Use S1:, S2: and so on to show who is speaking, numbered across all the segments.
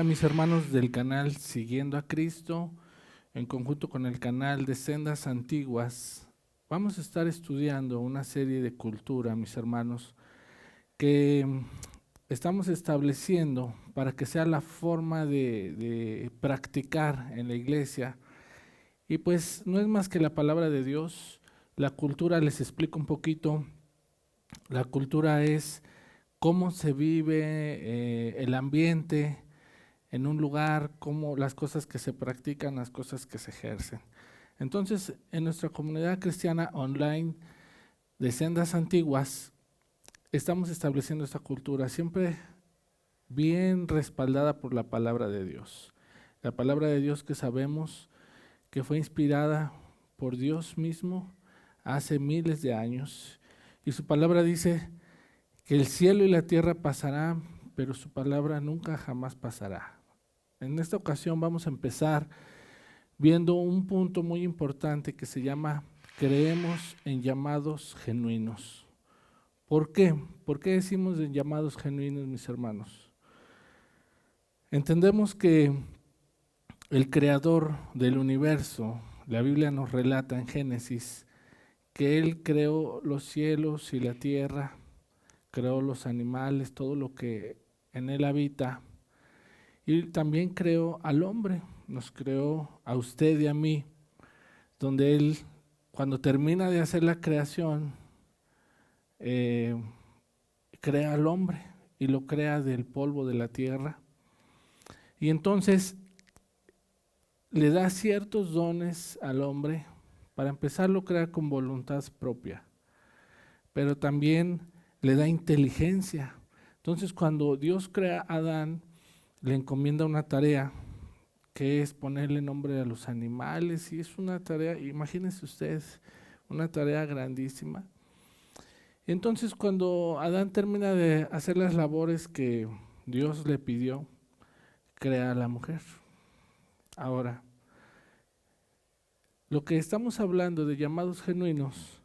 S1: mis hermanos del canal Siguiendo a Cristo, en conjunto con el canal de Sendas Antiguas, vamos a estar estudiando una serie de cultura, mis hermanos, que estamos estableciendo para que sea la forma de practicar en la iglesia. Y pues no es más que la palabra de Dios. La cultura, les explico un poquito, la cultura es cómo se vive el ambiente en un lugar, cómo las cosas que se practican, las cosas que se ejercen. Entonces, en nuestra comunidad cristiana online de Sendas Antiguas, estamos estableciendo esta cultura siempre bien respaldada por la palabra de Dios. La palabra de Dios que sabemos que fue inspirada por Dios mismo hace miles de años. Y su palabra dice que el cielo y la tierra pasarán, pero su palabra nunca jamás pasará. En esta ocasión vamos a empezar viendo un punto muy importante que se llama creemos en llamados genuinos. ¿Por qué? ¿Por qué decimos en llamados genuinos, mis hermanos? Entendemos que el creador del universo, la Biblia nos relata en Génesis, que Él creó los cielos y la tierra, creó los animales, todo lo que en Él habita, y también creó al hombre, nos creó a usted y a mí, donde Él, cuando termina de hacer la creación, eh, crea al hombre y lo crea del polvo de la tierra. Y entonces le da ciertos dones al hombre. Para empezar, lo crea con voluntad propia, pero también le da inteligencia. Entonces, cuando Dios crea a Adán, le encomienda una tarea que es ponerle nombre a los animales, y es una tarea, imagínense ustedes, una tarea grandísima. Entonces, cuando Adán termina de hacer las labores que Dios le pidió, crea a la mujer. Ahora, lo que estamos hablando de llamados genuinos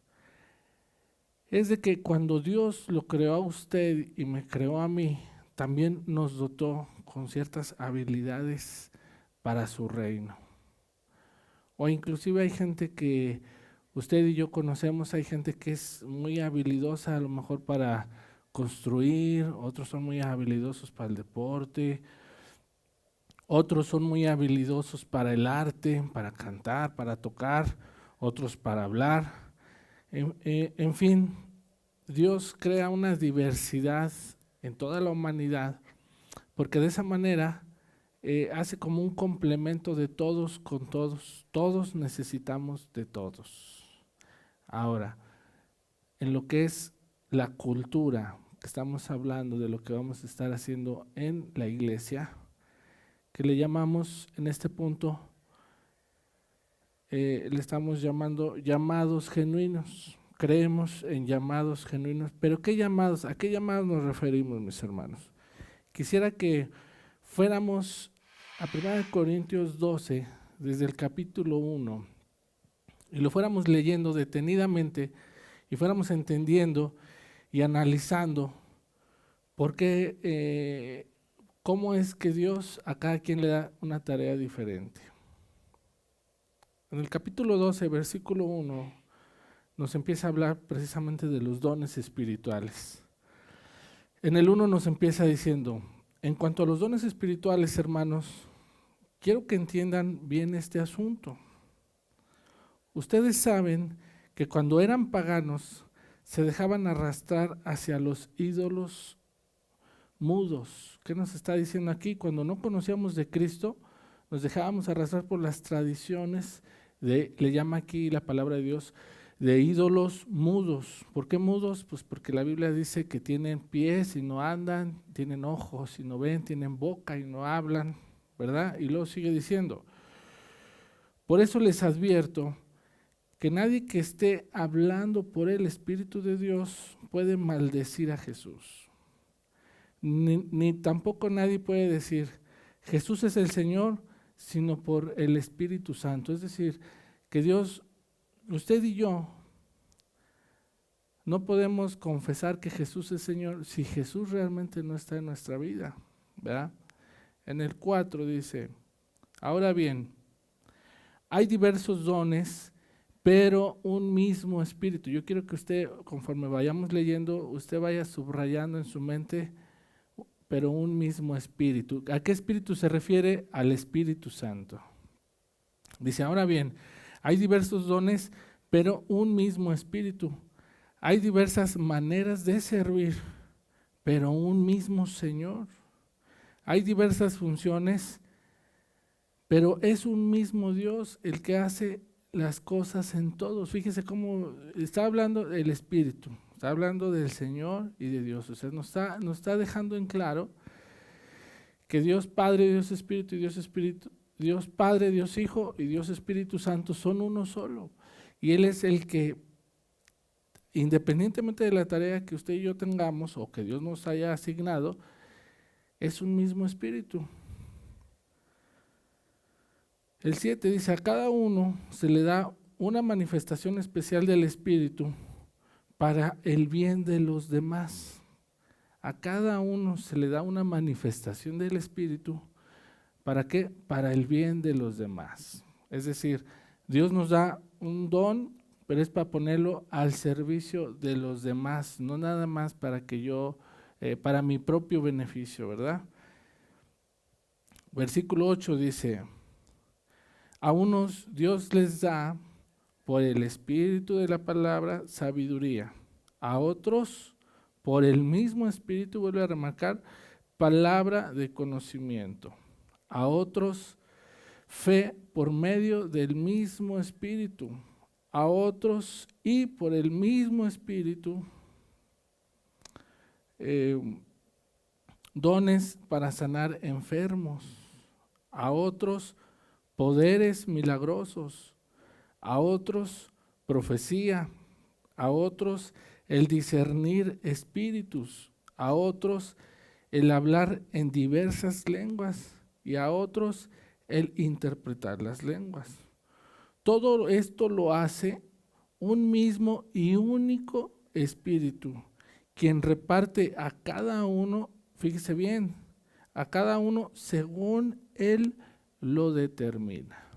S1: es de que cuando Dios lo creó a usted y me creó a mí, también nos dotó con ciertas habilidades para su reino. O inclusive hay gente que usted y yo conocemos, hay gente que es muy habilidosa a lo mejor para construir, otros son muy habilidosos para el deporte, otros son muy habilidosos para el arte, para cantar, para tocar, otros para hablar. En fin, Dios crea una diversidad en toda la humanidad, porque de esa manera hace como un complemento de todos con todos. Todos necesitamos de todos. Ahora, en lo que es la cultura, que estamos hablando de lo que vamos a estar haciendo en la iglesia, que le llamamos en este punto, le estamos llamando llamados genuinos. Creemos en llamados genuinos, pero ¿qué llamados? ¿A qué llamados nos referimos, mis hermanos? Quisiera que fuéramos a 1 Corintios 12, desde el capítulo 1, y lo fuéramos leyendo detenidamente y fuéramos entendiendo y analizando por qué, cómo es que Dios a cada quien le da una tarea diferente. En el capítulo 12, versículo 1, nos empieza a hablar precisamente de los dones espirituales. En el 1 nos empieza diciendo, en cuanto a los dones espirituales, hermanos, quiero que entiendan bien este asunto. Ustedes saben que cuando eran paganos se dejaban arrastrar hacia los ídolos mudos. ¿Qué nos está diciendo aquí? Cuando no conocíamos de Cristo, nos dejábamos arrastrar por las tradiciones le llama aquí la palabra de Dios, de ídolos mudos. ¿Por qué mudos? Pues porque la Biblia dice que tienen pies y no andan, tienen ojos y no ven, tienen boca y no hablan, ¿verdad? Y luego sigue diciendo, por eso les advierto que nadie que esté hablando por el Espíritu de Dios puede maldecir a Jesús. Ni tampoco nadie puede decir, Jesús es el Señor, sino por el Espíritu Santo. Es decir, que Dios, usted y yo, no podemos confesar que Jesús es Señor si Jesús realmente no está en nuestra vida, ¿verdad? En el 4 dice, ahora bien, hay diversos dones, pero un mismo espíritu. Yo quiero que usted, conforme vayamos leyendo, usted vaya subrayando en su mente, pero un mismo espíritu. ¿A qué espíritu se refiere? Al Espíritu Santo. Dice, ahora bien, hay diversos dones, pero un mismo espíritu. Hay diversas maneras de servir, pero un mismo Señor. Hay diversas funciones, pero es un mismo Dios el que hace las cosas en todos. Fíjese cómo está hablando del Espíritu, está hablando del Señor y de Dios. O sea, nos está dejando en claro que Dios Padre, Dios Espíritu y Dios Espíritu, Dios Padre, Dios Hijo y Dios Espíritu Santo son uno solo. Y Él es el que, independientemente de la tarea que usted y yo tengamos o que Dios nos haya asignado, es un mismo Espíritu. El 7 dice, a cada uno se le da una manifestación especial del Espíritu para el bien de los demás. A cada uno se le da una manifestación del Espíritu. ¿Para qué? Para el bien de los demás. Es decir, Dios nos da un don, pero es para ponerlo al servicio de los demás, no nada más para que yo, para mi propio beneficio, ¿verdad? Versículo 8 dice, a unos Dios les da por el espíritu de la palabra sabiduría, a otros por el mismo espíritu, vuelve a remarcar, palabra de conocimiento, a otros fe por medio del mismo espíritu, a otros y por el mismo espíritu dones para sanar enfermos, a otros poderes milagrosos, a otros profecía, a otros el discernir espíritus, a otros el hablar en diversas lenguas y a otros el interpretar las lenguas. Todo esto lo hace un mismo y único espíritu, quien reparte a cada uno, fíjese bien, a cada uno según él lo determina.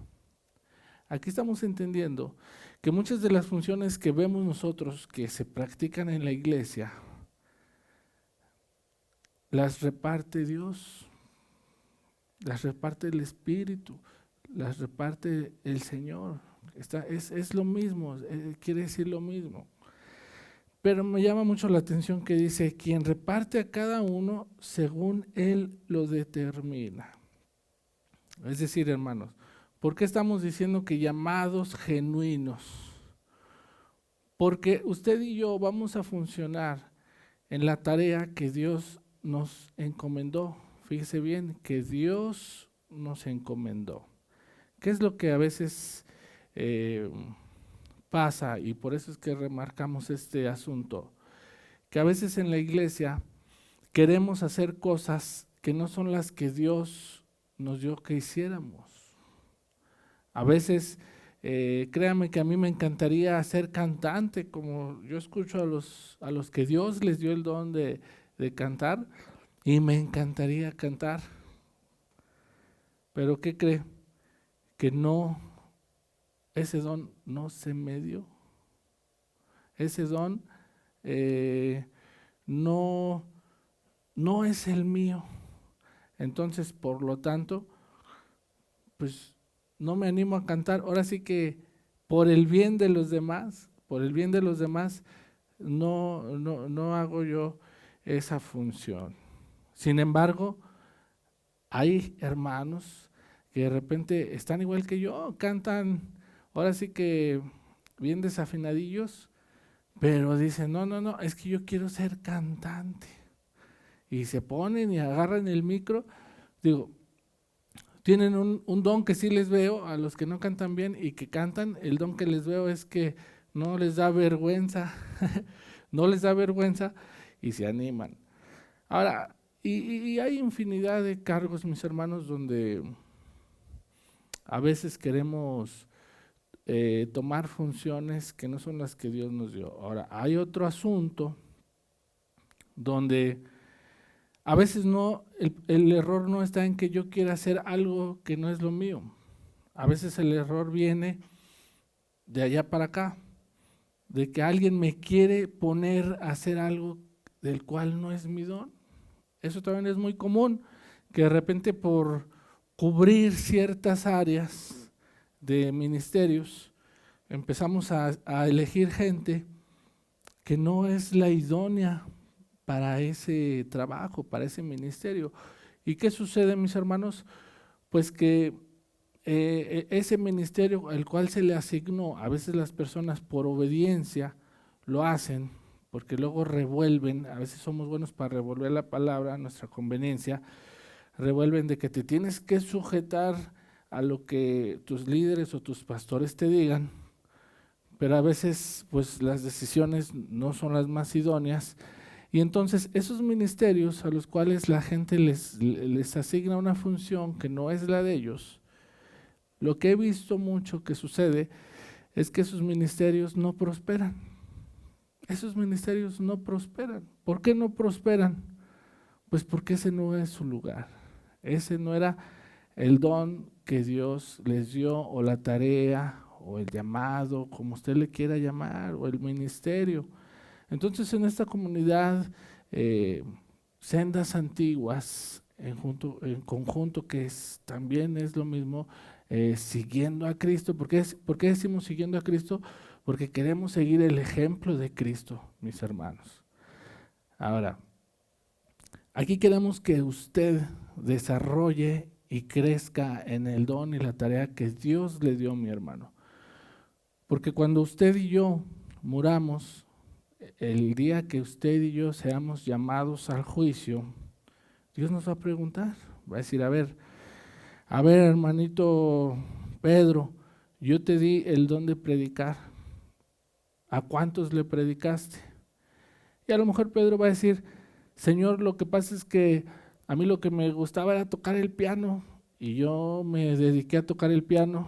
S1: Aquí estamos entendiendo que muchas de las funciones que vemos nosotros que se practican en la iglesia, las reparte Dios, las reparte el Espíritu, las reparte el Señor. Es lo mismo, quiere decir lo mismo. Pero me llama mucho la atención que dice, quien reparte a cada uno según Él lo determina. Es decir, hermanos, ¿por qué estamos diciendo que llamados genuinos? Porque usted y yo vamos a funcionar en la tarea que Dios nos encomendó. Fíjese bien, que Dios nos encomendó. ¿Qué es lo que a veces pasa? Y por eso es que remarcamos este asunto. Que a veces en la iglesia queremos hacer cosas que no son las que Dios nos dio que hiciéramos. A veces, créanme que a mí me encantaría ser cantante, como yo escucho a los que Dios les dio el don de cantar, y me encantaría cantar. Pero ¿qué cree? Que no, ese don no se me dio. Ese don no es el mío. Entonces, por lo tanto, pues no me animo a cantar. Ahora sí que por el bien de los demás, no hago yo esa función. Sin embargo, hay hermanos que de repente están igual que yo, cantan, ahora sí que bien desafinadillos, pero dicen, no, es que yo quiero ser cantante. Y se ponen y agarran el micro, digo, tienen un don que sí les veo a los que no cantan bien y que cantan, el don que les veo es que no les da vergüenza, no les da vergüenza y se animan. Ahora, y hay infinidad de cargos, mis hermanos, donde a veces queremos tomar funciones que no son las que Dios nos dio. Ahora, hay otro asunto donde A veces no, el error no está en que yo quiera hacer algo que no es lo mío. A veces el error viene de allá para acá, de que alguien me quiere poner a hacer algo del cual no es mi don. Eso también es muy común, que de repente por cubrir ciertas áreas de ministerios empezamos a elegir gente que no es la idónea para ese trabajo, para ese ministerio. ¿Y qué sucede, mis hermanos? Pues que ese ministerio al cual se le asignó, a veces las personas por obediencia lo hacen, porque luego revuelven, a veces somos buenos para revolver la palabra a nuestra conveniencia, revuelven de que te tienes que sujetar a lo que tus líderes o tus pastores te digan, pero a veces pues las decisiones no son las más idóneas, y entonces esos ministerios a los cuales la gente les asigna una función que no es la de ellos, lo que he visto mucho que sucede es que esos ministerios no prosperan. Esos ministerios no prosperan. ¿Por qué no prosperan? Pues porque ese no es su lugar. Ese no era el don que Dios les dio, o la tarea, o el llamado, como usted le quiera llamar, o el ministerio. Entonces en esta comunidad, Sendas Antiguas, en conjunto, que también es lo mismo, siguiendo a Cristo. ¿Por qué decimos siguiendo a Cristo? Porque queremos seguir el ejemplo de Cristo, mis hermanos. Ahora, aquí queremos que usted desarrolle y crezca en el don y la tarea que Dios le dio, mi hermano. Porque cuando usted y yo muramos, el día que usted y yo seamos llamados al juicio, Dios nos va a preguntar, va a decir, a ver, hermanito Pedro, yo te di el don de predicar, ¿a cuántos le predicaste? Y a lo mejor Pedro va a decir, Señor, lo que pasa es que a mí lo que me gustaba era tocar el piano, y yo me dediqué a tocar el piano.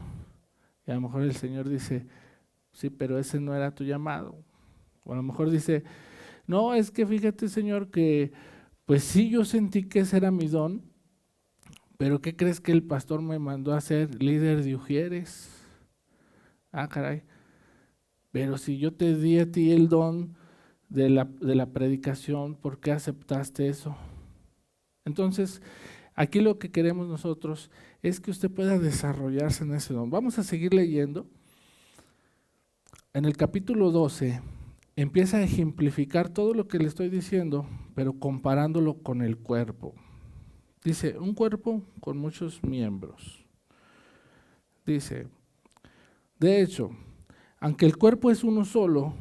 S1: Y a lo mejor el Señor dice, sí, pero ese no era tu llamado. O a lo mejor dice, no, es que fíjate, Señor, que pues sí, yo sentí que ese era mi don, pero ¿qué crees que el pastor me mandó a ser líder de Ujieres? Ah, caray. Pero si yo te di a ti el don de la predicación, ¿por qué aceptaste eso? Entonces, aquí lo que queremos nosotros es que usted pueda desarrollarse en ese don. Vamos a seguir leyendo. En el capítulo 12 empieza a ejemplificar todo lo que le estoy diciendo, pero comparándolo con el cuerpo. Dice, un cuerpo con muchos miembros. Dice, de hecho, aunque el cuerpo es uno solo,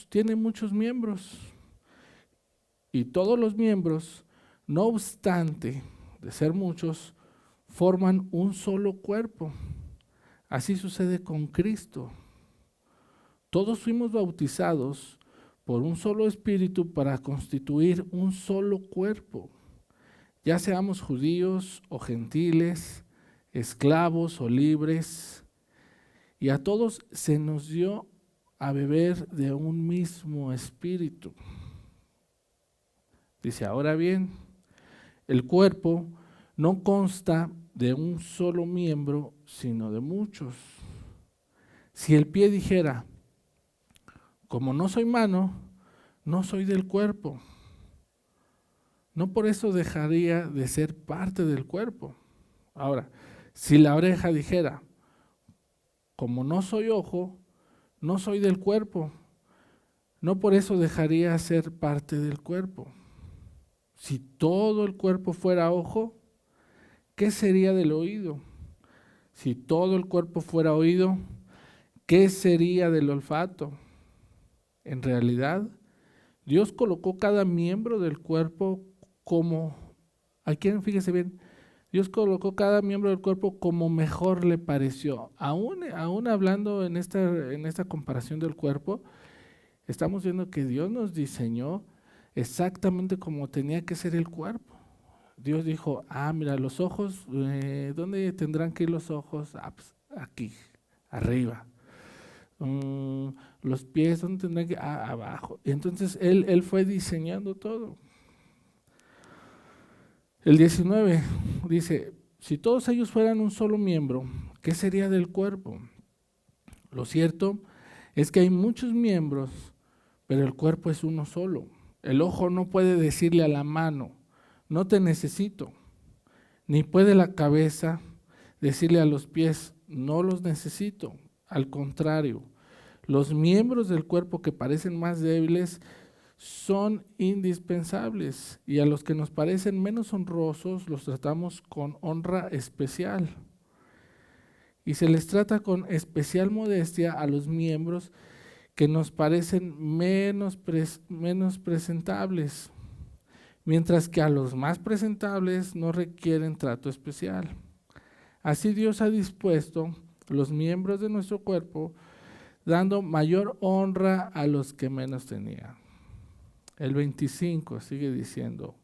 S1: tiene muchos miembros. Y todos los miembros, no obstante de ser muchos, forman un solo cuerpo. Así sucede con Cristo. Todos fuimos bautizados por un solo espíritu para constituir un solo cuerpo. Ya seamos judíos o gentiles, esclavos o libres, y a todos se nos dio a beber de un mismo espíritu. Dice, ahora bien, el cuerpo no consta de un solo miembro, sino de muchos. Si el pie dijera, como no soy mano, no soy del cuerpo, no por eso dejaría de ser parte del cuerpo. Ahora, si la oreja dijera, como no soy ojo, no soy del cuerpo, no por eso dejaría de ser parte del cuerpo. Si todo el cuerpo fuera ojo, ¿qué sería del oído? Si todo el cuerpo fuera oído, ¿qué sería del olfato? En realidad, Dios colocó cada miembro del cuerpo como, aquí fíjese bien, Dios colocó cada miembro del cuerpo como mejor le pareció. Aún hablando en esta comparación del cuerpo, estamos viendo que Dios nos diseñó exactamente como tenía que ser el cuerpo. Dios dijo, mira, los ojos, ¿dónde tendrán que ir los ojos? Pues aquí, arriba. Los pies, ¿dónde tendrán que ir? Abajo. Entonces Él fue diseñando todo. El 19 dice, si todos ellos fueran un solo miembro, ¿qué sería del cuerpo? Lo cierto es que hay muchos miembros, pero el cuerpo es uno solo. El ojo no puede decirle a la mano, no te necesito, ni puede la cabeza decirle a los pies, no los necesito. Al contrario, los miembros del cuerpo que parecen más débiles son indispensables y a los que nos parecen menos honrosos los tratamos con honra especial. Y se les trata con especial modestia a los miembros que nos parecen menos presentables, mientras que a los más presentables no requieren trato especial. Así Dios ha dispuesto los miembros de nuestro cuerpo, dando mayor honra a los que menos tenían. El 25 sigue diciendo,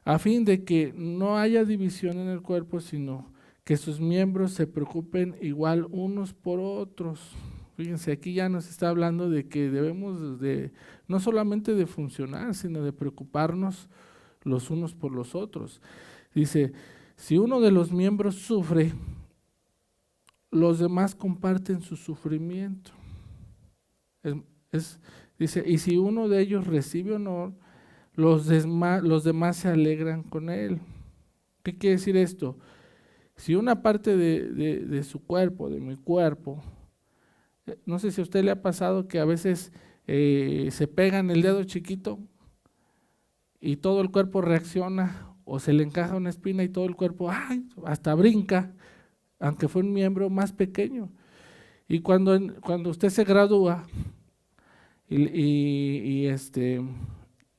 S1: a fin de que no haya división en el cuerpo, sino que sus miembros se preocupen igual unos por otros. Fíjense, aquí ya nos está hablando de que debemos de, no solamente de funcionar, sino de preocuparnos los unos por los otros. Dice, si uno de los miembros sufre, los demás comparten su sufrimiento. Dice, y si uno de ellos recibe honor, los demás se alegran con él. ¿Qué quiere decir esto? Si una parte de su cuerpo, de mi cuerpo, no sé si a usted le ha pasado que a veces se pegan el dedo chiquito y todo el cuerpo reacciona, o se le encaja una espina y todo el cuerpo hasta brinca, aunque fue un miembro más pequeño. Y cuando usted se gradúa y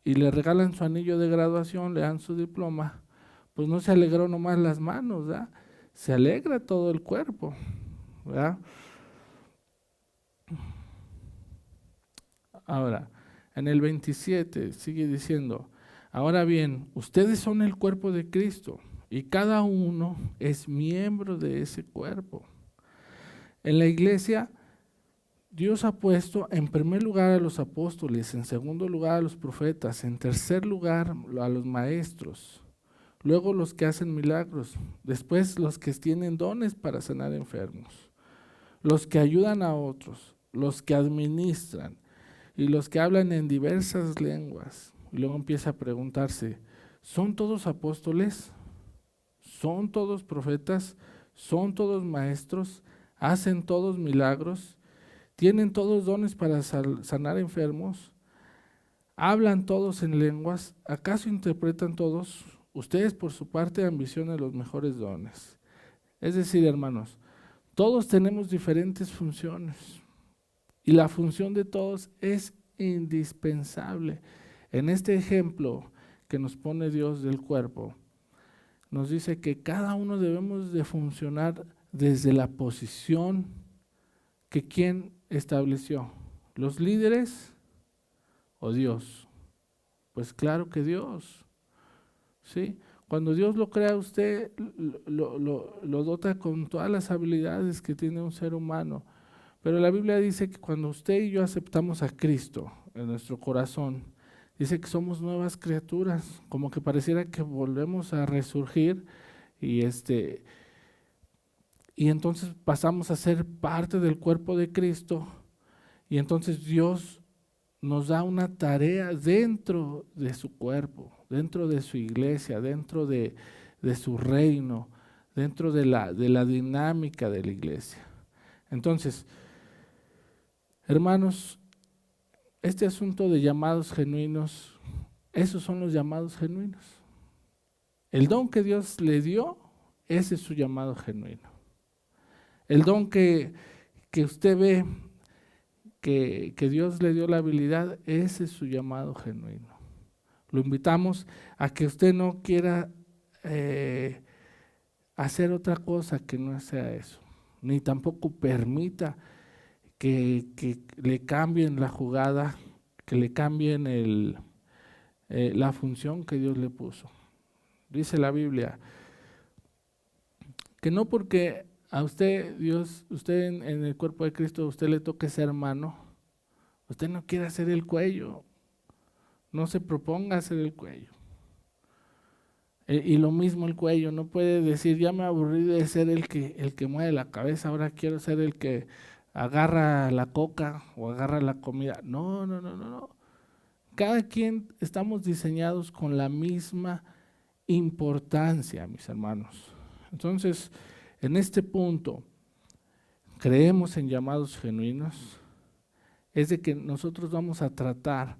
S1: le regalan su anillo de graduación, le dan su diploma, pues no se alegró nomás las manos, ¿verdad? Se alegra todo el cuerpo, ¿verdad? Ahora, en el 27 sigue diciendo, ahora bien, ustedes son el cuerpo de Cristo y cada uno es miembro de ese cuerpo. En la iglesia, Dios ha puesto en primer lugar a los apóstoles, en segundo lugar a los profetas, en tercer lugar a los maestros, luego los que hacen milagros, después los que tienen dones para sanar enfermos, los que ayudan a otros, los que administran y los que hablan en diversas lenguas. Y luego empieza a preguntarse, ¿son todos apóstoles? ¿Son todos profetas? ¿Son todos maestros? ¿Hacen todos milagros? ¿Tienen todos dones para sanar enfermos? ¿Hablan todos en lenguas? ¿Acaso interpretan todos? Ustedes por su parte ambicionan los mejores dones. Es decir, hermanos, todos tenemos diferentes funciones y la función de todos es indispensable. En este ejemplo que nos pone Dios del cuerpo, nos dice que cada uno debemos de funcionar desde la posición que ¿quién estableció? ¿Los líderes o Dios? Pues claro que Dios, ¿sí? Cuando Dios lo crea a usted, lo dota con todas las habilidades que tiene un ser humano. Pero la Biblia dice que cuando usted y yo aceptamos a Cristo en nuestro corazón, dice que somos nuevas criaturas, como que pareciera que volvemos a resurgir y y entonces pasamos a ser parte del cuerpo de Cristo y entonces Dios nos da una tarea dentro de su cuerpo, dentro de su iglesia, dentro de su reino, dentro de la dinámica de la iglesia. Entonces, hermanos, este asunto de llamados genuinos, esos son los llamados genuinos. El don que Dios le dio, ese es su llamado genuino. El don que usted ve que Dios le dio la habilidad, ese es su llamado genuino. Lo invitamos a que usted no quiera hacer otra cosa que no sea eso, ni tampoco permita que le cambien la jugada, que le cambien la función que Dios le puso. Dice la Biblia que no porque a usted, usted en el cuerpo de Cristo, usted le toque ser mano, usted no quiere hacer el cuello, no se proponga hacer el cuello. Y lo mismo el cuello, no puede decir, ya me aburrí de ser el que mueve la cabeza, ahora quiero ser el que agarra la coca o agarra la comida. No, no, no, no, no. Cada quien estamos diseñados con la misma importancia, mis hermanos. Entonces, en este punto, creemos en llamados genuinos, es de que nosotros vamos a tratar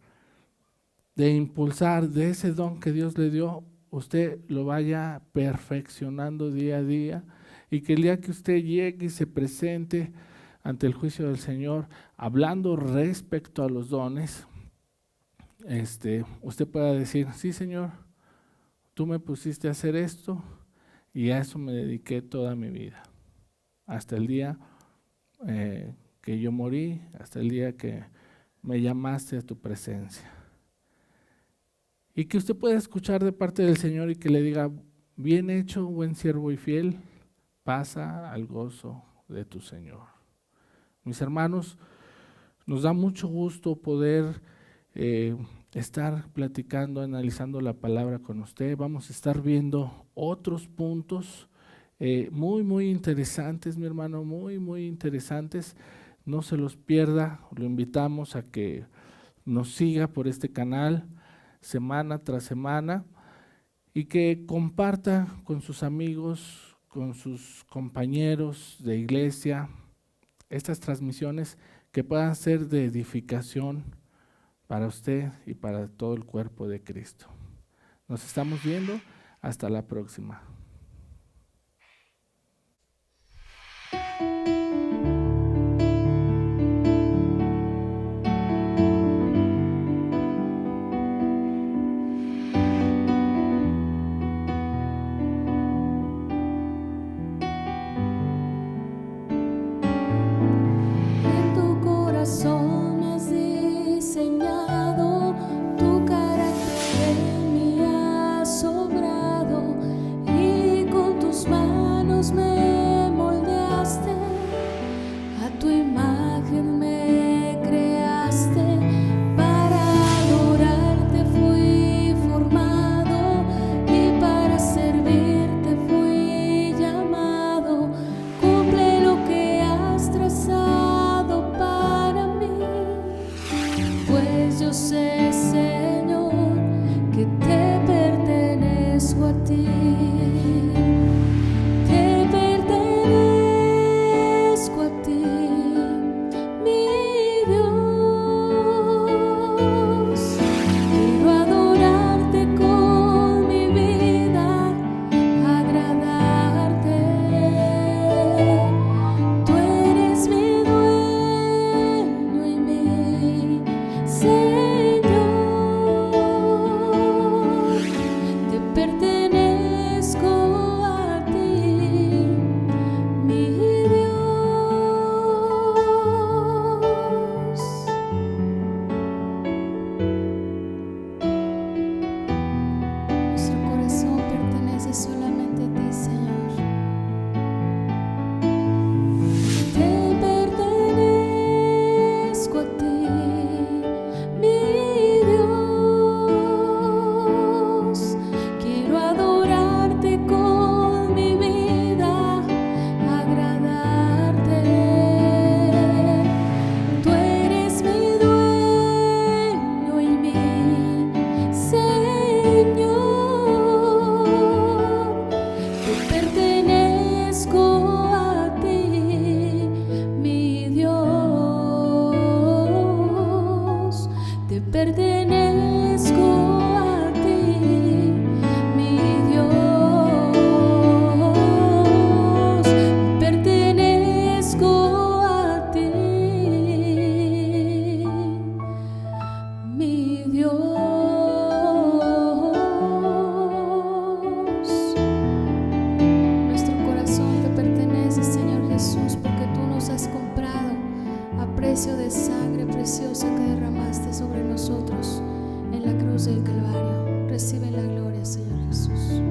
S1: de impulsar de ese don que Dios le dio, usted lo vaya perfeccionando día a día, y que el día que usted llegue y se presente ante el juicio del Señor, hablando respecto a los dones, usted pueda decir, sí, Señor, tú me pusiste a hacer esto y a eso me dediqué toda mi vida, hasta el día que yo morí, hasta el día que me llamaste a tu presencia. Y que usted pueda escuchar de parte del Señor y que le diga, bien hecho, buen siervo y fiel, pasa al gozo de tu Señor. Mis hermanos, nos da mucho gusto poder estar platicando, analizando la palabra con usted. Vamos a estar viendo otros puntos muy, muy interesantes, mi hermano, muy, muy interesantes. No se los pierda, lo invitamos a que nos siga por este canal semana tras semana y que comparta con sus amigos, con sus compañeros de iglesia, estas transmisiones que puedan ser de edificación para usted y para todo el cuerpo de Cristo. Nos estamos viendo, hasta la próxima.
S2: precio de sangre preciosa que derramaste sobre nosotros en la cruz del Calvario. Recibe la gloria, Señor Jesús.